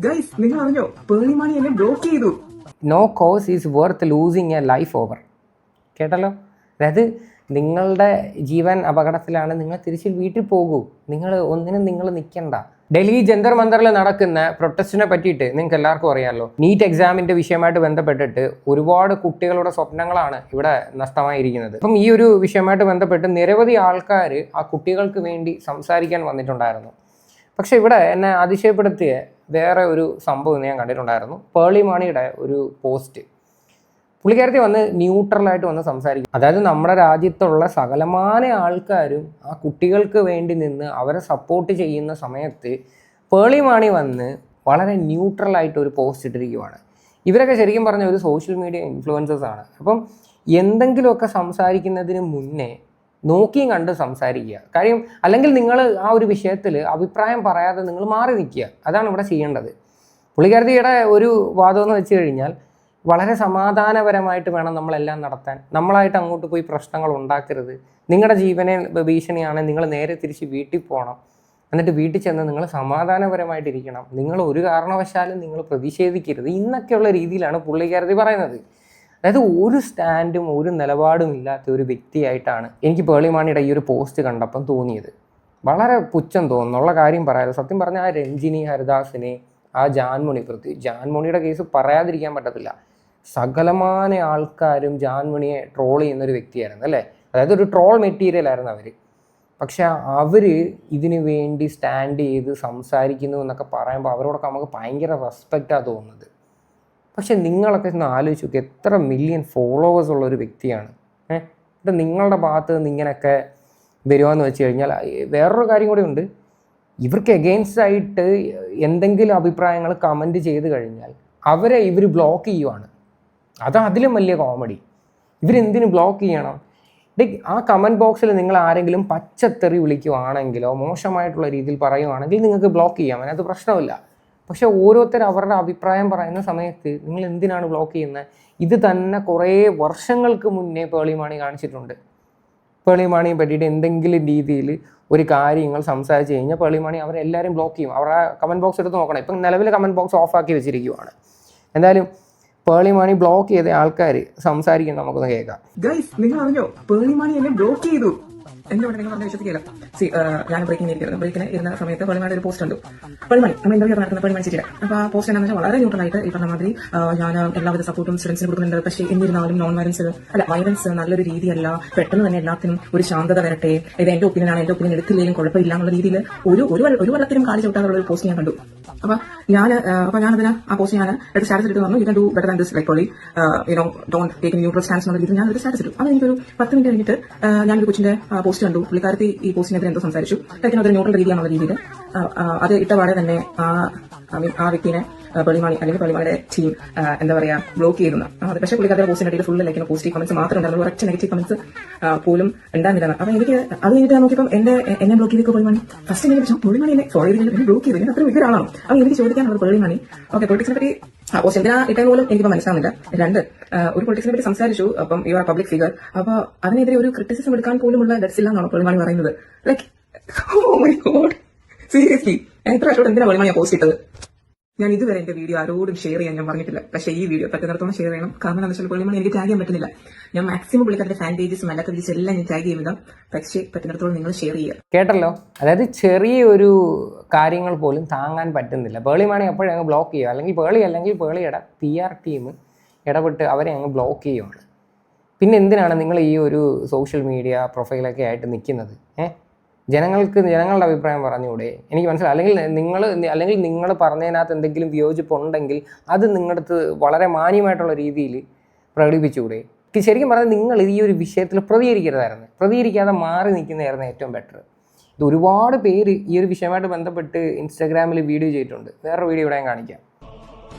Guys നിങ്ങൾ അറിഞ്ഞോ പേളിമാണി എന്നെ ബ്ലോക്ക് ചെയ്തു. No cos is worth losing A life over. കേട്ടല്ലോ, അതായത് നിങ്ങളുടെ ജീവൻ അപകടത്തിലാണ്, നിങ്ങൾ തിരിച്ച് വീട്ടിൽ പോകൂ, ഒന്നിനും നിങ്ങൾ നിൽക്കണ്ട. ഡൽഹി ജന്തർ മന്ദറിൽ നടക്കുന്ന പ്രൊട്ടസ്റ്റിനെ പറ്റിയിട്ട് നിങ്ങൾക്ക് എല്ലാവർക്കും അറിയാമല്ലോ. നീറ്റ് എക്സാമിൻ്റെ വിഷയമായിട്ട് ബന്ധപ്പെട്ടിട്ട് ഒരുപാട് കുട്ടികളുടെ സ്വപ്നങ്ങളാണ് ഇവിടെ നഷ്ടമായിരിക്കുന്നത്. അപ്പം ഈ ഒരു വിഷയമായിട്ട് ബന്ധപ്പെട്ട് നിരവധി ആൾക്കാർ ആ കുട്ടികൾക്ക് വേണ്ടി സംസാരിക്കാൻ വന്നിട്ടുണ്ടായിരുന്നു. പക്ഷെ ഇവിടെ എന്നെ അതിശയപ്പെടുത്തിയ വേറെ ഒരു സംഭവം ഞാൻ കണ്ടിട്ടുണ്ടായിരുന്നു. പേളി മാണിയുടെ ഒരു പോസ്റ്റ്. പുള്ളിക്കാരത്തി വന്ന് ന്യൂട്രലായിട്ട് വന്ന് സംസാരിക്കും. അതായത് നമ്മുടെ രാജ്യത്തുള്ള സകലമാന ആൾക്കാരും ആ കുട്ടികൾക്ക് വേണ്ടി നിന്ന് അവരെ സപ്പോർട്ട് ചെയ്യുന്ന സമയത്ത് പേളി മാണി വന്ന് വളരെ ന്യൂട്രലായിട്ട് ഒരു പോസ്റ്റ് ഇട്ടിരിക്കുവാണ്. ഇവരൊക്കെ ശരിക്കും പറഞ്ഞ ഒരു സോഷ്യൽ മീഡിയ ഇൻഫ്ലുവൻസേഴ്സാണ്. അപ്പം എന്തെങ്കിലുമൊക്കെ സംസാരിക്കുന്നതിന് മുന്നേ നോക്കിയും കണ്ട് സംസാരിക്കുക. കാര്യം അല്ലെങ്കിൽ നിങ്ങൾ ആ ഒരു വിഷയത്തിൽ അഭിപ്രായം പറയാതെ നിങ്ങൾ മാറി നിൽക്കുക. അതാണ് ഇവിടെ ചെയ്യേണ്ടത്. പുള്ളിക്കാരത്തിയുടെ ഒരു വാദം എന്ന് വെച്ച് കഴിഞ്ഞാൽ വളരെ സമാധാനപരമായിട്ട് വേണം നമ്മളെല്ലാം നടത്താൻ. നമ്മളായിട്ട് അങ്ങോട്ട് പോയി പ്രശ്നങ്ങൾ ഉണ്ടാക്കരുത്. നിങ്ങളുടെ ജീവനെ ഭീഷണിയാണ്, നിങ്ങൾ നേരെ തിരിച്ച് വീട്ടിൽ പോകണം. എന്നിട്ട് വീട്ടിൽ ചെന്ന് നിങ്ങൾ സമാധാനപരമായിട്ടിരിക്കണം. നിങ്ങൾ ഒരു കാരണവശാലും നിങ്ങൾ പ്രതിഷേധിക്കരുത്. ഇന്നൊക്കെയുള്ള രീതിയിലാണ് പുള്ളിക്കാരത്തി പറയുന്നത്. അതായത് ഒരു സ്റ്റാൻഡും ഒരു നിലപാടും ഇല്ലാത്ത ഒരു വ്യക്തിയായിട്ടാണ് എനിക്ക് പേളി മാണിയുടെ ഈ ഒരു പോസ്റ്റ് കണ്ടപ്പം തോന്നിയത്. വളരെ പുച്ഛം തോന്നുന്നുള്ള കാര്യം പറയാതെ, സത്യം പറഞ്ഞാൽ ആ രഞ്ജിനി ഹരിദാസിനെ, ആ ജാൻമണിയുടെ കേസ് പറയാതിരിക്കാൻ പറ്റത്തില്ല. സകലമാന ആൾക്കാരും ജാൻമണിയെ ട്രോൾ ചെയ്യുന്നൊരു വ്യക്തിയായിരുന്നു അല്ലേ. അതായത് ഒരു ട്രോൾ മെറ്റീരിയൽ ആയിരുന്നു അവർ. പക്ഷെ അവർ ഇതിനു വേണ്ടി സ്റ്റാൻഡ് ചെയ്ത് സംസാരിക്കുന്നു എന്നൊക്കെ പറയുമ്പോൾ അവരോടൊക്കെ നമുക്ക് ഭയങ്കര റെസ്പെക്റ്റാണ് തോന്നുന്നത്. പക്ഷെ നിങ്ങളൊക്കെ ഒന്ന് ആലോചിച്ച് നോക്കി, എത്ര മില്യൺ ഫോളോവേഴ്സ് ഉള്ള ഒരു വ്യക്തിയാണ്. ഇത് നിങ്ങളുടെ ഭാഗത്ത് നിന്ന് ഇങ്ങനെയൊക്കെ വരുവാന്ന് വെച്ച് കഴിഞ്ഞാൽ വേറൊരു കാര്യം കൂടി ഉണ്ട്. ഇവർക്ക് എഗെയിൻസ്റ്റ് ആയിട്ട് എന്തെങ്കിലും അഭിപ്രായങ്ങൾ കമൻറ്റ് ചെയ്ത് കഴിഞ്ഞാൽ അവരെ ഇവർ ബ്ലോക്ക് ചെയ്യുവാണ്. അതിലും വലിയ കോമഡി. ഇവരെന്തിനു ബ്ലോക്ക് ചെയ്യണം? ആ കമൻറ്റ് ബോക്സിൽ നിങ്ങൾ ആരെങ്കിലും പച്ചത്തെറി വിളിക്കുവാണെങ്കിലോ മോശമായിട്ടുള്ള രീതിയിൽ പറയുവാണെങ്കിൽ നിങ്ങൾക്ക് ബ്ലോക്ക് ചെയ്യാം, അതിനകത്ത് പ്രശ്നമില്ല. പക്ഷെ ഓരോരുത്തർ അവരുടെ അഭിപ്രായം പറയുന്ന സമയത്ത് നിങ്ങൾ എന്തിനാണ് ബ്ലോക്ക് ചെയ്യുന്നത്? ഇത് തന്നെ കുറേ വർഷങ്ങൾക്ക് മുന്നേ പേളി മാണി കാണിച്ചിട്ടുണ്ട്. പേളി മാണിയെ പറ്റിയിട്ട് എന്തെങ്കിലും രീതിയിൽ ഒരു കാര്യങ്ങൾ സംസാരിച്ച് കഴിഞ്ഞാൽ പേളി മാണി അവരെല്ലാവരും ബ്ലോക്ക് ചെയ്യും. അവരുടെ കമൻറ്റ് ബോക്സ് എടുത്ത് നോക്കണം. ഇപ്പം നിലവിൽ കമൻറ്റ് ബോക്സ് ഓഫാക്കി വെച്ചിരിക്കുവാണ്. എന്തായാലും പേളി മാണി ബ്ലോക്ക് ചെയ്ത ആൾക്കാർ സംസാരിക്കുന്നത് നമുക്കൊന്ന് കേൾക്കാം. ഗൈസ് നിങ്ങൾ അറിഞ്ഞോ പേളിമാണി എന്നെ ബ്ലോക്ക് ചെയ്തു. എന്റെ ഇവിടെ നിങ്ങൾ പറഞ്ഞ വിശ്വസിക്കില്ല. ഞാൻ ബ്രേക്കിന് ഇരുന്ന സമയത്ത് പേളിമാണി ഒരു പോസ്റ്റ് ഉണ്ട്. പേളിമാണി നമ്മൾ ഇന്റർവ്യൂ നടത്തുന്ന പേളിമാണി ചേച്ചിയുടെ. അപ്പൊ ആ പോസ്റ്റ് എന്താണെന്ന് വെച്ചാൽ വളരെ ന്യൂട്രലായിട്ട് ഈ പറഞ്ഞ മാതിരി ഞാൻ എല്ലാവിധ സപ്പോർട്ടും സ്റ്റുഡൻസിന് കൊടുക്കുന്നുണ്ട്. പക്ഷേ എന്നിരുന്നാലും വയലൻസ് നല്ലൊരു രീതിയല്ല. പെട്ടെന്ന് തന്നെ എല്ലാത്തിനും ഒരു ശാന്തത വരട്ടെ. ഇത് എന്റെ ഒപ്പീനിയനാണ്, എന്റെ ഒപ്പീനിയൻ എടുത്തില്ലെങ്കിലും കുഴപ്പമില്ല എന്നുള്ള രീതിയിൽ ഒരു വെള്ളത്തിനും കാലി ചവിട്ടാനുള്ള ഒരു പോസ്റ്റ് ഞാൻ കണ്ടു. അപ്പൊ ഞാനതിന് ആ പോസ്റ്റ് ഞാൻ സ്റ്റാറ്റസ് ഇട്ട് പറഞ്ഞു, you can do better than this, like പോളി ഡോണ്ട് ടേക്ക് ന്യൂട്രൽ സ്റ്റാൻസ് എന്നുള്ള രീതിയിൽ ഞാൻ ഒരു സ്റ്റാറ്റസ് ഇട്ടു. അത് എനിക്കൊരു 10 മിനിറ്റ് കഴിഞ്ഞിട്ട് ഞാനൊരു കൊച്ചിന്റെ പോസ്റ്റ് കണ്ടു. പുള്ളിക്കാരത്തി ഈ പോസ്റ്റിനെതിരെ എന്തോ സംസാരിച്ചു. കഴിക്കുന്ന ന്യൂട്രൽ രീതിയാണെന്നുള്ള രീതിയിൽ അത് ഇട്ടപാടെ തന്നെ ആ വ്യക്തിനെ പേളിമാണി അല്ലെങ്കിൽ പേളിമാണിയുടെ ടീം എന്താ പറയാ ബ്ലോക്ക് ചെയ്തു. പക്ഷേ പുള്ളിക്കാരുടെ പോസ്റ്റിനിടയിൽ ഫുള്ള് ലൈക്കുന്ന പോസിറ്റീവ് കമന്റ്സ് മാത്രമേ ഉണ്ടായിരുന്നു, ഒരൊറ്റ നെഗറ്റീവ് കമന്റ്സ് പോലും ഉണ്ടായിരുന്നില്ല. അപ്പൊ എനിക്ക് അത് കഴിഞ്ഞിട്ട് നോക്കിയപ്പോൾ എന്നെ ബ്ലോക്ക് ചെയ്തേക്ക് പേളിമാണി. ഫസ്റ്റ് എനിക്ക് പേളിമാണി എന്നെ ഫോളോ ചെയ്ത് എന്നെ ബ്ലോക്ക് ചെയ്തു. അത്ര വലിയ ഒരാളാണ്. അപ്പൊ എനിക്ക് ചോദിക്കാനുള്ളത് പേളിമാണി ഓക്കെ പൊളിറ്റിക്സിനെ പറ്റി പോസ്റ്റ് എന്തിനാ ഇട്ടെന്ന് പോലും എനിക്കിപ്പോൾ മനസ്സിലാവുന്നില്ല. രണ്ട്, ഒരു പൊളിറ്റിക്സിനെ പറ്റി സംസാരിച്ചു, അപ്പം യു ആർ പബ്ലിക് ഫിഗർ, അപ്പൊ അതിനെതിരെ ഒരു ക്രിറ്റിസിസം എടുക്കാൻ പോലുമുള്ള ഗട്സ് ഇല്ല എന്നാണ് പേളിമാണി പറയുന്നത്. Like oh my God, seriously എത്ര വർഷത്തോട് എന്തിനാ പേളിമാണി പോസ്റ്റ് ഇട്ടത്? ഞാൻ ഇതുവരെ എന്റെ വീഡിയോ ആരോടും ഷെയർ ചെയ്യാൻ ഞാൻ പറഞ്ഞിട്ടില്ല. പക്ഷേ ഈ വീഡിയോ പറ്റുന്നിടത്തോളം ഷെയർ ചെയ്യണം. കാരണം എന്താ വെച്ചാൽ പേളിമാണി എനിക്ക് ടാഗ് ചെയ്യാൻ പറ്റുന്നില്ല. ഞാൻ മാക്സിമം പുള്ളിക്കാരുടെ ഫാൻ പേജസും അല്ലാത്ത പേജസ് എല്ലാം ഞാൻ ടാഗ് ചെയ്യുക. പക്ഷേ പറ്റുന്നിടത്തോളം നിങ്ങൾ ഷെയർ ചെയ്യുക. കേട്ടല്ലോ, അതായത് ചെറിയൊരു കാര്യങ്ങൾ പോലും താങ്ങാൻ പറ്റുന്നില്ല. പേളിമാണി എപ്പോഴും അങ്ങ് ബ്ലോക്ക് ചെയ്യുക, അല്ലെങ്കിൽ പേളിയുടെ PR ടീം ഇടപെട്ട് അവരെ അങ്ങ് ബ്ലോക്ക് ചെയ്യുകയാണ്. പിന്നെ എന്തിനാണ് നിങ്ങൾ ഈ ഒരു സോഷ്യൽ മീഡിയ പ്രൊഫൈലൊക്കെ ആയിട്ട് നിൽക്കുന്നത്? ജനങ്ങളുടെ അഭിപ്രായം പറഞ്ഞുകൂടെ? എനിക്ക് മനസ്സിലായി. അല്ലെങ്കിൽ നിങ്ങൾ പറഞ്ഞതിനകത്ത് എന്തെങ്കിലും വിയോജിപ്പുണ്ടെങ്കിൽ അത് നിങ്ങളുടെ അടുത്ത് വളരെ മാന്യമായിട്ടുള്ള രീതിയിൽ പ്രകടിപ്പിച്ചുകൂടെ? ശരിക്കും പറഞ്ഞാൽ നിങ്ങൾ ഈ ഒരു വിഷയത്തിൽ പ്രതികരിക്കാതെ മാറി നിൽക്കുന്നതായിരുന്നു ഏറ്റവും ബെറ്റർ. ഇത് ഒരുപാട് പേര് ഈ ഒരു വിഷയമായിട്ട് ബന്ധപ്പെട്ട് ഇൻസ്റ്റാഗ്രാമിൽ വീഡിയോ ചെയ്തിട്ടുണ്ട്. വേറൊരു വീഡിയോ ഇവിടെ ഞാൻ കാണിക്കാം.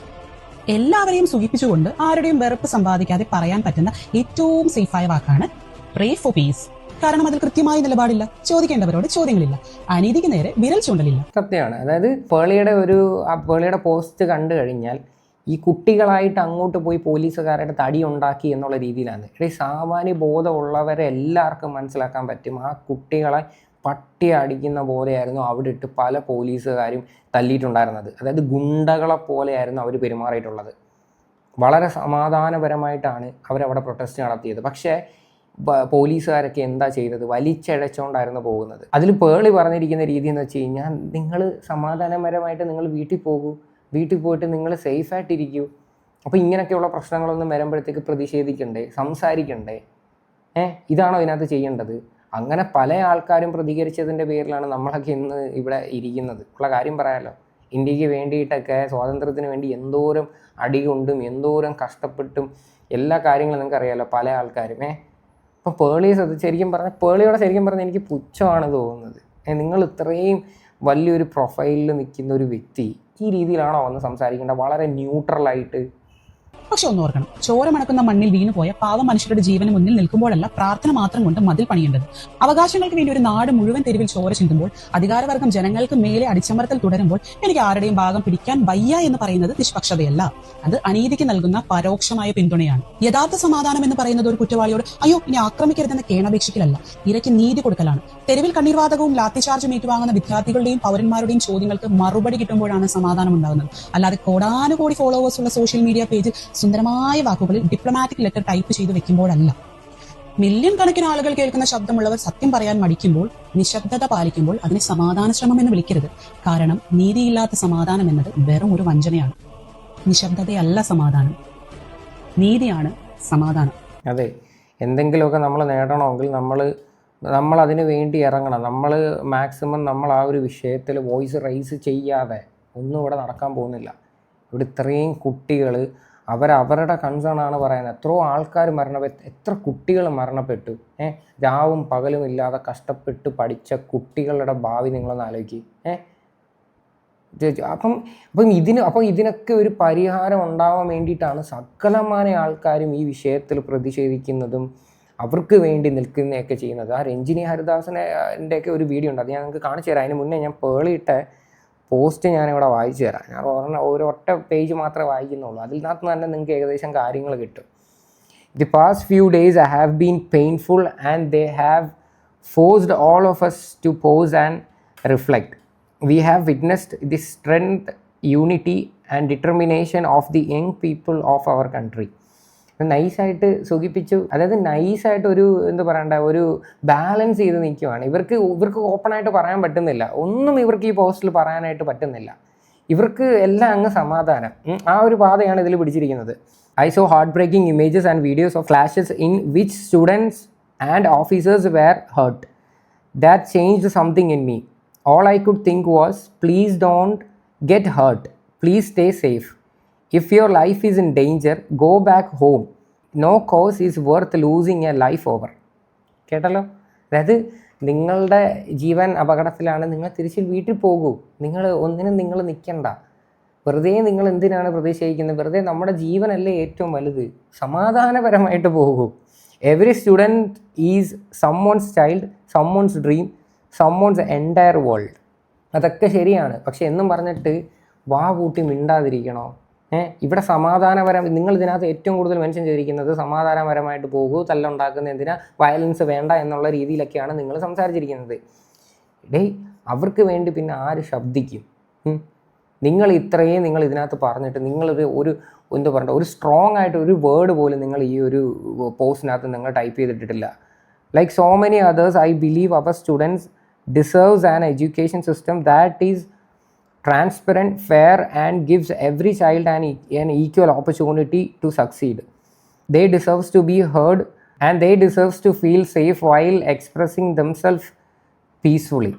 എല്ലാവരെയും സൂചിപ്പിച്ചുകൊണ്ട് ആരുടെയും വെറുപ്പ് സമ്പാദിക്കാതെ പറയാൻ പറ്റുന്ന ഏറ്റവും സേഫായ വാക്കാണ് പ്രേ ഫോർ പീസ്. കാരണം അതിൽ കൃത്യമായ നിലപാടില്ല, ചോദിക്കേണ്ടവരോട് ചോദ്യങ്ങളില്ല, അനീതിക്ക് നേരെ വിരൽ ചൂണ്ടലില്ല. സത്യമാണ്. അതായത് പേളിയുടെ പോസ്റ്റ് കണ്ടു കഴിഞ്ഞാൽ ഈ കുട്ടികളായിട്ട് അങ്ങോട്ട് പോയി പോലീസുകാരുടെ തടി ഉണ്ടാക്കി എന്നുള്ള രീതിയിലാണ്. സാമാന്യ ബോധമുള്ളവരെ എല്ലാവർക്കും മനസ്സിലാക്കാൻ പറ്റും ആ കുട്ടികളെ പട്ടി അടിക്കുന്ന പോലെയായിരുന്നു അവിടെ ഇട്ട് പല പോലീസുകാരും തല്ലിയിട്ടുണ്ടായിരുന്നത്. അതായത് ഗുണ്ടകളെ പോലെയായിരുന്നു അവർ പെരുമാറിയിട്ടുള്ളത്. വളരെ സമാധാനപരമായിട്ടാണ് അവരവിടെ പ്രൊട്ടസ്റ്റ് നടത്തിയത്. പക്ഷേ പോലീസുകാരൊക്കെ എന്താ ചെയ്തത്? വലിച്ചഴച്ചുകൊണ്ടായിരുന്നു പോകുന്നത്. അതിൽ പേളി പറഞ്ഞിരിക്കുന്ന രീതി എന്ന് വെച്ച് കഴിഞ്ഞാൽ, നിങ്ങൾ സമാധാനപരമായിട്ട് നിങ്ങൾ വീട്ടിൽ പോകൂ, വീട്ടിൽ പോയിട്ട് നിങ്ങൾ സേഫായിട്ടിരിക്കൂ. അപ്പോൾ ഇങ്ങനെയൊക്കെയുള്ള പ്രശ്നങ്ങളൊന്നും വരുമ്പോഴത്തേക്ക് പ്രതിഷേധിക്കണ്ടേ, സംസാരിക്കണ്ടേ? ഇതാണോ ഇതിനകത്ത് ചെയ്യേണ്ടത്? അങ്ങനെ പല ആൾക്കാരും പ്രതികരിച്ചതിൻ്റെ പേരിലാണ് നമ്മളൊക്കെ ഇന്ന് ഇവിടെ ഇരിക്കുന്നത്. ഉള്ള കാര്യം പറയാമല്ലോ, ഇന്ത്യക്ക് വേണ്ടിയിട്ടൊക്കെ സ്വാതന്ത്ര്യത്തിന് വേണ്ടി എന്തോരം അടികൊണ്ടും എന്തോരം കഷ്ടപ്പെട്ടും എല്ലാ കാര്യങ്ങളും നിങ്ങൾക്ക് അറിയാമല്ലോ പല ആൾക്കാരും. ഇപ്പം പേളിയെ ശരിക്കും പറഞ്ഞാൽ എനിക്ക് പുച്ഛമാണ് തോന്നുന്നത്. നിങ്ങൾ ഇത്രയും വലിയൊരു പ്രൊഫൈലിൽ നിൽക്കുന്ന ഒരു വ്യക്തി ഈ രീതിയിലാണോ വന്ന് സംസാരിക്കേണ്ടത്? വളരെ ന്യൂട്രലായിട്ട്. പക്ഷെ ഒന്നോർക്കണം, ചോര മണക്കുന്ന മണ്ണിൽ വീണുപോയ പാവം മനുഷ്യരുടെ ജീവന് മുന്നിൽ നിൽക്കുമ്പോഴല്ല പ്രാർത്ഥന മാത്രം കൊണ്ട് മതിൽ പണിയേണ്ടത്. അവകാശങ്ങൾക്ക് വേണ്ടി ഒരു നാട് മുഴുവൻ തെരുവിൽ ചോര ചിന്തുമ്പോൾ, അധികാരവർഗം ജനങ്ങൾക്ക് മേലെ അടിച്ചമർത്തൽ തുടരുമ്പോൾ എനിക്ക് ആരുടെയും ഭാഗം പിടിക്കാൻ വയ്യ എന്ന് പറയുന്നത് നിഷ്പക്ഷതയല്ല, അത് അനീതിക്ക് നൽകുന്ന പരോക്ഷമായ പിന്തുണയാണ്. യഥാർത്ഥ സമാധാനം എന്ന് പറയുന്നത് ഒരു കുറ്റവാളിയോട് അയ്യോ ഇനി ആക്രമിക്കരുതെന്ന കേണപേക്ഷിക്കലല്ല, ഇരയ്ക്ക് നീതി കൊടുക്കലാണ്. തെരുവിൽ കണ്ണീർവാതകവും ലാത്തിചാർജും ഏറ്റുവാങ്ങുന്ന വിദ്യാർത്ഥികളുടെയും പൗരന്മാരുടെയും ചോദ്യങ്ങൾക്ക് മറുപടി കിട്ടുമ്പോഴാണ് സമാധാനം ഉണ്ടാകുന്നത്. അല്ലാതെ കോടാനുകോടി ഫോളോവേഴ്സ് ഉള്ള സോഷ്യൽ മീഡിയ പേജിൽ സുന്ദരമായ വാക്കുകളിൽ ഡിപ്ലോമാറ്റിക് ലെറ്റർ ടൈപ്പ് ചെയ്ത് വെക്കുമ്പോഴല്ല. മില്യൺ കണക്കിന് ആളുകൾ കേൾക്കുന്ന ശബ്ദമുള്ളവർ സത്യം പറയാൻ മടിക്കുമ്പോൾ, നിശബ്ദത പാലിക്കുമ്പോൾ അതിനെ സമാധാന ശ്രമം എന്ന് വിളിക്കരുത്. കാരണം നീതിയില്ലാത്ത സമാധാനം എന്നത് വെറും ഒരു വഞ്ചനയാണ്. നിശബ്ദതയല്ല സമാധാനം, നീതിയാണ് സമാധാനം. അതെ, എന്തെങ്കിലുമൊക്കെ നമ്മൾ നേടണമെങ്കിൽ നമ്മൾ അതിന് വേണ്ടി ഇറങ്ങണം. നമ്മൾ മാക്സിമം നമ്മൾ ആ ഒരു വിഷയത്തിൽ വോയിസ് റൈസ് ചെയ്യാതെ ഒന്നും ഇവിടെ നടക്കാൻ പോകുന്നില്ല. ഇവിടെ ഇത്രയും കുട്ടികൾ അവരുടെ കൺസേൺ ആണ് പറയുന്നത്. എത്രയോ ആൾക്കാർ എത്ര കുട്ടികൾ മരണപ്പെട്ടു. രാവും പകലും ഇല്ലാതെ കഷ്ടപ്പെട്ട് പഠിച്ച കുട്ടികളുടെ ഭാവി നിങ്ങളൊന്ന് ആലോചിക്കും. അപ്പം ഇതിനൊക്കെ ഒരു പരിഹാരം ഉണ്ടാവാൻ വേണ്ടിയിട്ടാണ് സകലമായ ആൾക്കാരും ഈ വിഷയത്തിൽ പ്രതിഷേധിക്കുന്നതും അവർക്ക് വേണ്ടി നിൽക്കുന്നതൊക്കെ ചെയ്യുന്നത്. ആ രഞ്ജിനി ഹരിദാസിൻ്റെയൊക്കെ ഒരു വീഡിയോ ഉണ്ട്, അത് ഞാൻ നിങ്ങൾക്ക് കാണിച്ചു തരാം. അതിന് മുന്നേ ഞാൻ പേളിയിട്ട പോസ്റ്റ് ഞാനിവിടെ വായിച്ചു തരാം. ഞാൻ ഒരൊറ്റ പേജ് മാത്രമേ വായിക്കുന്നുള്ളൂ. അതിനകത്ത് തന്നെ നിങ്ങൾക്ക് ഏകദേശം കാര്യങ്ങൾ കിട്ടും. The past few days have been painful and they have forced all of us to pause and reflect. We have witnessed the strength, unity and determination of the young people of our country. നൈസായിട്ട് സുഖിപ്പിച്ചു, അതായത് നൈസായിട്ട് ഒരു balance ചെയ്ത് നിൽക്കുവാണ്. ഇവർക്ക് ഓപ്പണായിട്ട് പറയാൻ പറ്റുന്നില്ല, ഒന്നും ഇവർക്ക് ഈ പോസ്റ്റിൽ പറയാനായിട്ട് പറ്റുന്നില്ല. ഇവർക്ക് എല്ലാം അങ്ങ് സമാധാനം, ആ ഒരു പാതയാണ് ഇതിൽ പിടിച്ചിരിക്കുന്നത്. I saw heartbreaking images and videos of clashes in which students and officers were hurt. That changed something in me. All I could think was, please don't get hurt. Please stay safe. If your life is in danger, go back home. No cause is worth losing a life over. കേട്ടല്ലോ? അതായത് നിങ്ങളുടെ ജീവൻ അപകടത്തിലാണ്, നിങ്ങൾ തിരിച്ച് വീട്ടിൽ പോകൂ. ഒന്നിനും നിങ്ങൾ നിൽക്കണ്ട. വെറുതെ നിങ്ങൾ എന്തിനാണ് പ്രതിഷേധിക്കുന്നത്? വെറുതെ നമ്മുടെ ജീവനല്ലേ ഏറ്റവും വലുത്. സമാധാനപരമായിട്ട് പോകൂ. Every student is someone's child, someone's dream, someone's entire world. അതൊക്കെ ശരിയാണ്. പക്ഷെ എന്നും പറഞ്ഞിട്ട് വാ കൂട്ടി മിണ്ടാതിരിക്കണോ? ഇവിടെ നിങ്ങൾ ഇതിനകത്ത് ഏറ്റവും കൂടുതൽ മെൻഷൻ ചെയ്തിരിക്കുന്നത് സമാധാനപരമായിട്ട് പോകൂ, തല്ലുണ്ടാക്കുന്ന എന്തിനാ, വയലൻസ് വേണ്ട എന്നുള്ള രീതിയിലൊക്കെയാണ് നിങ്ങൾ സംസാരിച്ചിരിക്കുന്നത്. അവർക്ക് വേണ്ടി പിന്നെ ആര് ശബ്ദിക്കും? നിങ്ങൾ ഇതിനകത്ത് പറഞ്ഞിട്ട് ഒരു സ്ട്രോങ് ആയിട്ട് ഒരു വേർഡ് പോലും നിങ്ങൾ ഈ ഒരു പോസ്റ്റിനകത്ത് നിങ്ങൾ ടൈപ്പ് ചെയ്തിട്ടില്ല. Like so many others, I believe our students deserves an education system that is transparent, fair and gives every child an equal opportunity to succeed. They deserve to be heard and they deserve to feel safe while expressing themselves peacefully.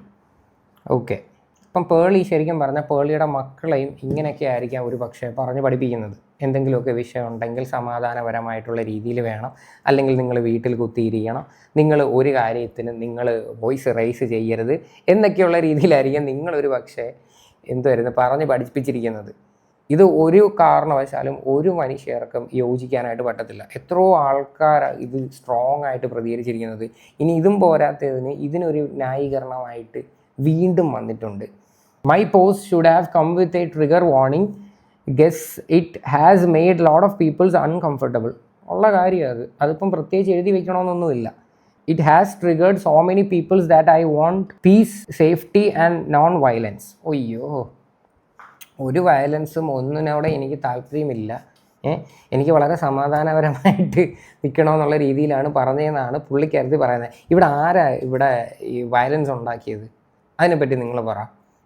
Okay. ഇപ്പം പേളി ശരിക്കും പറഞ്ഞാൽ പേളിയുടെ മക്കളെയും ഇങ്ങനെയൊക്കെ ആയിരിക്കാം ഒരു പക്ഷേ പറഞ്ഞ് പഠിപ്പിക്കുന്നത്. എന്തെങ്കിലുമൊക്കെ വിഷയം ഉണ്ടെങ്കിൽ സമാധാനപരമായിട്ടുള്ള രീതിയിൽ വേണം, അല്ലെങ്കിൽ നിങ്ങൾ വീട്ടിൽ കുത്തിയിരിക്കണം, നിങ്ങൾ ഒരു കാര്യത്തിന് നിങ്ങൾ വോയിസ് റൈസ് ചെയ്യരുത് എന്നൊക്കെയുള്ള രീതിയിലായിരിക്കും നിങ്ങളൊരു പക്ഷേ പറഞ്ഞ് പഠിപ്പിച്ചിരിക്കുന്നത്. ഇത് ഒരു കാരണവശാലും ഒരു മനുഷ്യർക്കും യോജിക്കാനായിട്ട് പറ്റത്തില്ല. എത്രയോ ആൾക്കാർ ഇത് സ്ട്രോങ് ആയിട്ട് പ്രതികരിച്ചിരിക്കുന്നത്. ഇനി ഇതും പോരാത്തതിന് ഇതിനൊരു ന്യായീകരണമായിട്ട് വീണ്ടും വന്നിട്ടുണ്ട്. My post should have come with a trigger warning. Guess it has made lot of people uncomfortable. ഉള്ള കാര്യം അതിപ്പം പ്രത്യേകിച്ച് എഴുതി വെക്കണമെന്നൊന്നുമില്ല. It has triggered so many people that I want peace, safety and non-violence. അയ്യോ, ഒരു വയലൻസും ഒന്നിനോടെ എനിക്ക് താല്പര്യമില്ല. എനിക്ക് വളരെ സമാധാനപരമായിട്ട് നിൽക്കണമെന്നുള്ള രീതിയിലാണ് പറഞ്ഞതെന്നാണ് പുള്ളിക്കാരത്തി പറയുന്നത്. ഇവിടെ ആരാ ഇവിടെ ഈ വയലൻസ് ഉണ്ടാക്കിയത്? അതിനെപ്പറ്റി നിങ്ങൾ പറ.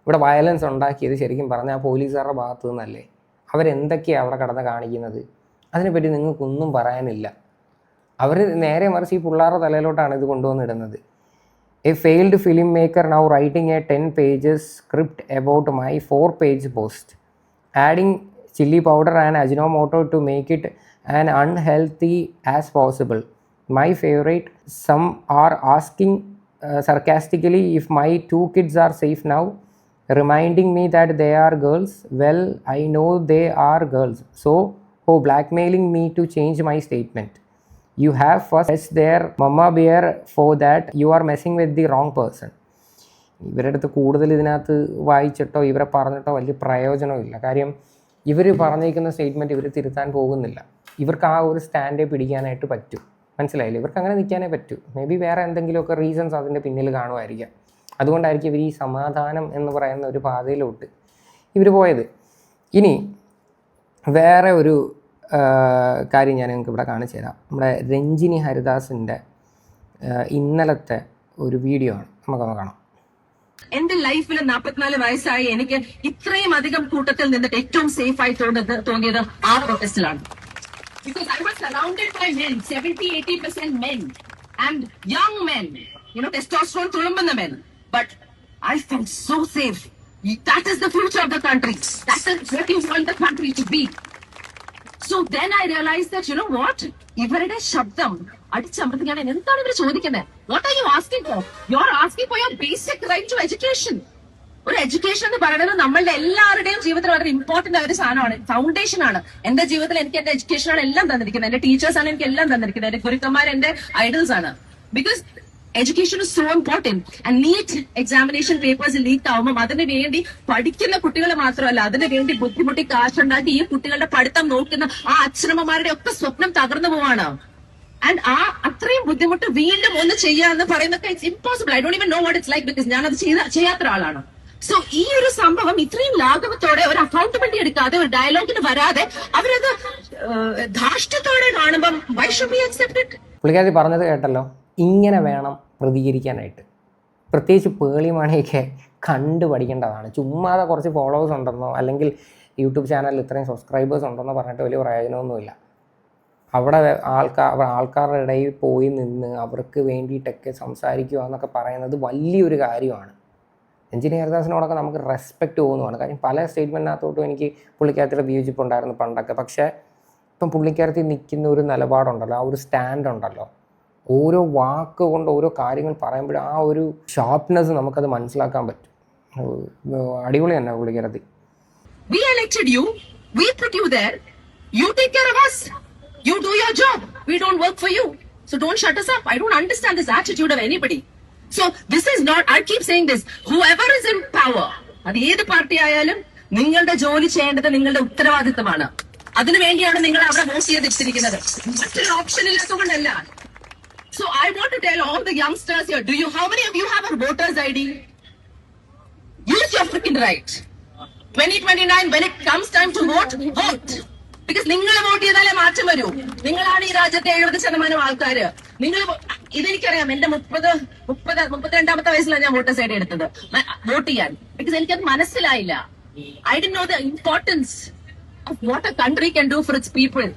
ഇവിടെ വയലൻസ് ഉണ്ടാക്കിയത് ശരിക്കും പറഞ്ഞാൽ ആ പോലീസുകാരുടെ ഭാഗത്തു നിന്നല്ലേ? അവരെന്തൊക്കെയാണ് അവിടെ കടന്ന് കാണിക്കുന്നത്? അതിനെപ്പറ്റി നിങ്ങൾക്കൊന്നും പറയാനില്ല. അവർ നേരെ മറിച്ച് ഈ പിള്ളേരുടെ തലയിലോട്ടാണ് ഇത് കൊണ്ടുവന്നിടുന്നത്. A failed film maker now writing a 10 pages script about my 4-page post, adding chili powder and Ajinomoto to make it an unhealthy as possible. My favorite, some are asking sarcastically if my 2 kids are safe now, reminding me that they are girls. Well, I know they are girls, so blackmailing me to change my statement. You have first fetched their mama bear for that. You are messing with the wrong person. ഇവരുടെ അടുത്ത് കൂടുതൽ ഇതിനകത്ത് വായിച്ചിട്ടോ ഇവരെ പറഞ്ഞിട്ടോ വലിയ പ്രയോജനമില്ല. കാര്യം ഇവർ പറഞ്ഞിരിക്കുന്ന സ്റ്റേറ്റ്മെൻറ്റ് ഇവർ തിരുത്താൻ പോകുന്നില്ല. ഇവർക്ക് ആ ഒരു സ്റ്റാൻഡേ പിടിക്കാനായിട്ട് പറ്റും. മനസ്സിലായില്ലേ? ഇവർക്ക് അങ്ങനെ നിൽക്കാനേ പറ്റൂ. മേ ബി വേറെ എന്തെങ്കിലുമൊക്കെ റീസൺസ് അതിൻ്റെ പിന്നിൽ കാണുമായിരിക്കാം. അതുകൊണ്ടായിരിക്കും ഇവർ ഈ സമാധാനം എന്ന് പറയുന്ന ഒരു പാതയിലോട്ട് ഇവർ പോയത്. ഇനി വേറെ ഒരു കാര്യം ഞാൻ നിങ്ങൾക്ക് ഇവിടെ കാണിച്ചു തരാം. നമ്മുടെ രഞ്ജിനി ഹരിദാസിൻ്റെ ഇന്നലത്തെ ഒരു വീഡിയോ ആണ്, നമുക്കൊന്ന് കാണാം. എന്റെ ലൈഫിൽ 44 വയസ്സായി എനിക്ക് ഇത്രയും അധികം കൂട്ടത്തിൽ നിന്നിട്ട് ഏറ്റവും സേഫ് ആയി തോന്നിയത് ആ പ്രൊട്ടസ്റ്റിലാണ്. Because I was surrounded by men, 70-80% men and young men, testosterone തുളുമ്പുന്ന men. But I felt so safe. That is the future of the country. That is what you want the country to be. So then I realized that, what? ഇവരുടെ ശബ്ദം അടിച്ചമർത്തിക്കാൻ എന്താണ് ഇവർ ചോദിക്കുന്നത്? What are you asking for? You are asking for your basic right to education. ഒരു education എന്ന് പറയുന്നത് നമ്മളുടെ എല്ലാവരുടെയും ജീവിതത്തിൽ വളരെ ഇമ്പോർട്ടന്റ് ആയ ഒരു സാധനമാണ്, ഫൗണ്ടേഷൻ ആണ്. എന്റെ ജീവിതത്തിൽ എനിക്ക് എന്റെ എഡ്യൂക്കേഷനാണ് എല്ലാം തന്നിരിക്കുന്നത്, എന്റെ ടീച്ചേഴ്സാണ് എനിക്ക് എല്ലാം തന്നിരിക്കുന്നത്, എന്റെ ഗുരുക്കന്മാർ എന്റെ ഐഡൽസ് ആണ്. Because education is so important. And NEET examination papers leak ആവുമ്പോൾ അതിന് വേണ്ടി പഠിക്കുന്ന കുട്ടികൾ മാത്രമല്ല, അതിന് വേണ്ടി ബുദ്ധിമുട്ടി കാശുണ്ടാക്കി ഈ കുട്ടികളുടെ പഠിത്തം നോക്കുന്ന ആ അച്ഛനമ്മമാരുടെ ഒക്കെ സ്വപ്നം തകർന്നു പോവാണ്. ആൻഡ് ആ അത്രയും ബുദ്ധിമുട്ട് വീണ്ടും ഒന്ന് ചെയ്യാന്ന് പറയുന്നൊക്കെ it's impossible. I don't even know what it's like, because ഞാനത് ചെയ്യാത്ത ഒരാളാണ്. സോ ഈ ഒരു സംഭവം ഇത്രയും ലാഘവത്തോടെ, ഒരു അക്കൗണ്ടബിലിറ്റി എടുക്കാതെ, ഒരു ഡയലോഗിന് വരാതെ അവരത് ധാർഷ്ട്യത്തോടെ കാണുമ്പം വൈ ഷുഡ് ബി അക്സെപ്റ്റഡ്? പുള്ളിക്കാരി പറഞ്ഞത് കേട്ടല്ലോ, ഇങ്ങനെ വേണം പ്രതികരിക്കാനായിട്ട്. പ്രത്യേകിച്ച് പേളിമാണിയൊക്കെ കണ്ടു പഠിക്കേണ്ടതാണ്. ചുമ്മാതെ കുറച്ച് ഫോളോവേഴ്സ് ഉണ്ടെന്നോ അല്ലെങ്കിൽ യൂട്യൂബ് ചാനലിൽ ഇത്രയും സബ്സ്ക്രൈബേഴ്സ് ഉണ്ടെന്നോ പറഞ്ഞിട്ട് വലിയ പ്രയോജനമൊന്നുമില്ല. അവിടെ ആൾക്കാരുടെ ഇടയിൽ പോയി നിന്ന് അവർക്ക് വേണ്ടിയിട്ടൊക്കെ സംസാരിക്കുക എന്നൊക്കെ പറയുന്നത് വലിയൊരു കാര്യമാണ്. രഞ്ജിനി ഹരിദാസിനോടൊക്കെ നമുക്ക് റെസ്പെക്റ്റ് തോന്നുവാണ്. കാര്യം പല സ്റ്റേറ്റ്മെൻറ്റിനകത്തോട്ടും എനിക്ക് പുള്ളിക്കാരത്തിയുടെ വിയോജിപ്പുണ്ടായിരുന്നു പണ്ടൊക്കെ. പക്ഷേ ഇപ്പം പുള്ളിക്കാരത്തി നിൽക്കുന്ന ഒരു നിലപാടുണ്ടല്ലോ, ആ ഒരു സ്റ്റാൻഡ് ഉണ്ടല്ലോ, ഓരോ വാക്ക് കൊണ്ട് ഓരോ കാര്യങ്ങൾ പറയുമ്പോഴും ആ ഒരു ഷാർപ്നെസ് നമുക്കത് മനസ്സിലാക്കാൻ പറ്റും. അടിപൊളി തന്നെ പുള്ളിക്കാരത്തി. We elected you, we put you there, you take care of us, you do your job, we don't work for you, so don't shut us up. I don't understand this attitude of anybody. So this is not, I keep saying this, whoever is in power, അത് ഏത് party ആയാലും നിങ്ങളുടെ ജോലി ചെയ്യേണ്ടത് നിങ്ങളുടെ ഉത്തരവാദിത്തമാണ്. അതിനുവേണ്ടിയാണ് നിങ്ങൾ അവിടെ വോട്ട് ചെയ്തിരിക്കുന്നത്, മറ്റൊരു option ഇല്ലാത്തതുകൊണ്ടല്ല. So I want to tell all the youngsters here, how many of you have a voter's ID? Use your freaking right. 2029, when it comes time to vote, vote. Because നിങ്ങൾ vote ചെയ്താലേ മാറ്റം വരൂ. നിങ്ങളാണ് ഈ രാജ്യത്തെ 70% ആൾക്കാര്. നിങ്ങൾ ഇതെനിക്കറിയാം. എന്റെ 32ാമത്തെ വയസ്സിലാണ് ഞാൻ വോട്ടേഴ്സ് ഐഡി എടുത്തത് വോട്ട് ചെയ്യാൻ. ബിക്കോസ് എനിക്കത് മനസ്സിലായില്ല. I didn't know the importance of what a country can do for its people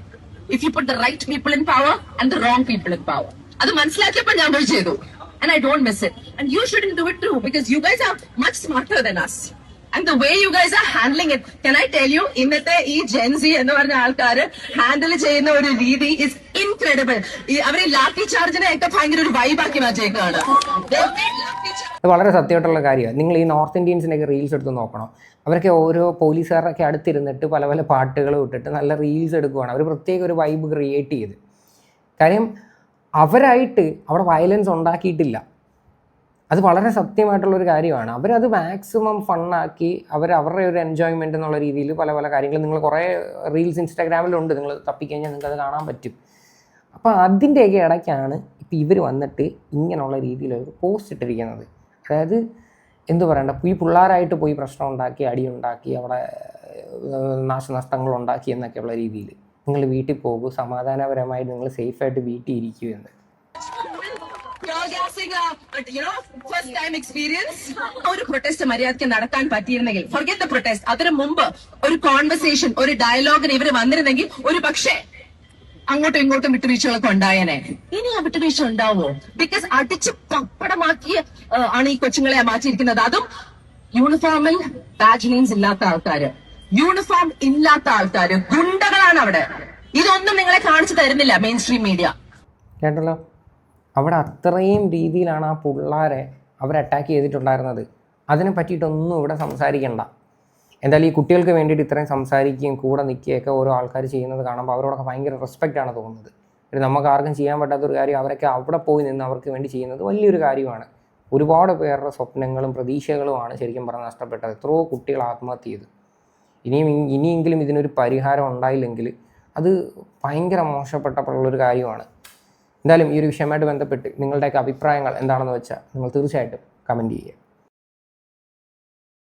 if you put the right people in power and the wrong people in power. അത് മനസ്സിലാക്കിയപ്പോൾ ഞാൻ vote ചെയ്തു. And I don't miss it. And you shouldn't do it too, because you guys are much smarter than us. And the way you guys are handling it, can I tell you, ഇന്നത്തെ ഈ ജെൻസി എന്ന് പറഞ്ഞ ആൾക്കാര് handle ചെയ്യുന്ന ഒരു രീതി is incredible. അവരെ ലാത്തി ചാർജിനെ ഒക്കെ ഭയങ്കര ഒരു വൈബാക്കി മാറ്റിയേക്കാണ്. വളരെ സത്യമായിട്ടുള്ള കാര്യമാണ്. നിങ്ങൾ ഈ നോർത്ത് ഇന്ത്യൻസിൻ്റെയൊക്കെ റീൽസ് എടുത്ത് നോക്കണം. അവരൊക്കെ ഓരോ പോലീസുകാരൊക്കെ അടുത്തിരുന്നിട്ട് പല പല പാട്ടുകൾ ഇട്ടിട്ട് നല്ല റീൽസ് എടുക്കുകയാണ്. അവർ പ്രത്യേക ഒരു വൈബ് ക്രിയേറ്റ് ചെയ്ത്. കാര്യം അവരായിട്ട് അവിടെ വയലൻസ് ഉണ്ടാക്കിയിട്ടില്ല. അത് വളരെ സത്യമായിട്ടുള്ളൊരു കാര്യമാണ്. അവരത് മാക്സിമം ഫണ്ണാക്കി അവരുടെ ഒരു എൻജോയ്മെൻറ്റ് എന്നുള്ള രീതിയിൽ പല പല കാര്യങ്ങൾ, നിങ്ങൾ കുറേ റീൽസ് ഇൻസ്റ്റാഗ്രാമിലുണ്ട്, നിങ്ങൾ തപ്പിക്കഴിഞ്ഞാൽ നിങ്ങൾക്ക് അത് കാണാൻ പറ്റും. അപ്പോൾ അതിൻ്റെയൊക്കെ ഇടയ്ക്കാണ് ഇപ്പോൾ ഇവർ വന്നിട്ട് ഇങ്ങനെയുള്ള രീതിയിലൊരു പോസ്റ്റ് ഇട്ടിരിക്കുന്നത്. അതായത് എന്തു പറയണ്ട, ഈ പിള്ളേരായിട്ട് പോയി പ്രശ്നം ഉണ്ടാക്കി, അടിയുണ്ടാക്കി, അവിടെ നാശനഷ്ടങ്ങളുണ്ടാക്കി എന്നൊക്കെയുള്ള രീതിയിൽ നിങ്ങൾ വീട്ടിൽ പോകൂ, സമാധാനപരമായി നിങ്ങൾ സേഫായിട്ട് വീട്ടിൽ ഇരിക്കൂ എന്ന്. First time experience. ഒരു പ്രൊട്ടസ്റ്റ് മര്യാദയ്ക്ക് നടത്താൻ പറ്റിയിരുന്നെങ്കിൽ, ഫർഗെറ്റ് ദ പ്രൊട്ടസ്റ്റ്, അതിനു മുമ്പ് ഒരു കോൺവെർസേഷൻ, ഒരു ഡയലോഗിന് ഇവര് വന്നിരുന്നെങ്കിൽ ഒരു പക്ഷേ അങ്ങോട്ടും ഇങ്ങോട്ടും വിട്ടുവീഴ്ചകളൊക്കെ ഉണ്ടായേനെ. ഇനി ആ വിട്ടുവീഴ്ച ഉണ്ടാവോ? ബിക്കോസ് അടിച്ച് പപ്പടമാക്കി ആണ് ഈ കൊച്ചുങ്ങളെ മാറ്റിയിരിക്കുന്നത്. അതും യൂണിഫോമിൽ ബാഡ്ജ് നെയിംസ് ഇല്ലാത്ത ആൾക്കാര്, യൂണിഫോം ഇല്ലാത്ത ആൾക്കാര്, ഗുണ്ടകളാണ് അവിടെ. ഇതൊന്നും നിങ്ങളെ കാണിച്ചു തരുന്നില്ല മെയിൻ സ്ട്രീം മീഡിയ. കേട്ടല്ലോ, അവിടെ അത്രയും രീതിയിലാണ് ആ പിള്ളേരെ അവർ അറ്റാക്ക് ചെയ്തിട്ടുണ്ടായിരുന്നത്. അതിനെ പറ്റിയിട്ടൊന്നും ഇവിടെ സംസാരിക്കണ്ട. എന്തായാലും ഈ കുട്ടികൾക്ക് വേണ്ടിയിട്ട് ഇത്രയും സംസാരിക്കുകയും കൂടെ നിൽക്കുകയൊക്കെ ഓരോ ആൾക്കാർ ചെയ്യുന്നത് കാണുമ്പോൾ അവരോടൊക്കെ ഭയങ്കര റെസ്പെക്റ്റാണ് തോന്നുന്നത്. ഒരു നമുക്ക് ആർക്കും ചെയ്യാൻ പറ്റാത്തൊരു കാര്യം അവരൊക്കെ അവിടെ പോയി നിന്ന് അവർക്ക് വേണ്ടി ചെയ്യുന്നത് വലിയൊരു കാര്യമാണ്. ഒരുപാട് പേരുടെ സ്വപ്നങ്ങളും പ്രതീക്ഷകളുമാണ് ശരിക്കും പറഞ്ഞാൽ നഷ്ടപ്പെട്ടത്. എത്രയോ കുട്ടികൾ ആത്മഹത്യ ചെയ്തു. ഇനിയെങ്കിലും ഇതിനൊരു പരിഹാരം ഉണ്ടായില്ലെങ്കിൽ അത് ഭയങ്കര മോശപ്പെട്ടപ്പോഴുള്ളൊരു കാര്യമാണ്. എന്തായാലും ഈ ഒരു വിഷയമായിട്ട് ബന്ധപ്പെട്ട് നിങ്ങളുടെയൊക്കെ അഭിപ്രായങ്ങൾ എന്താണെന്ന് വെച്ചാൽ നിങ്ങൾ തീർച്ചയായിട്ടും കമൻറ്റ് ചെയ്യുക.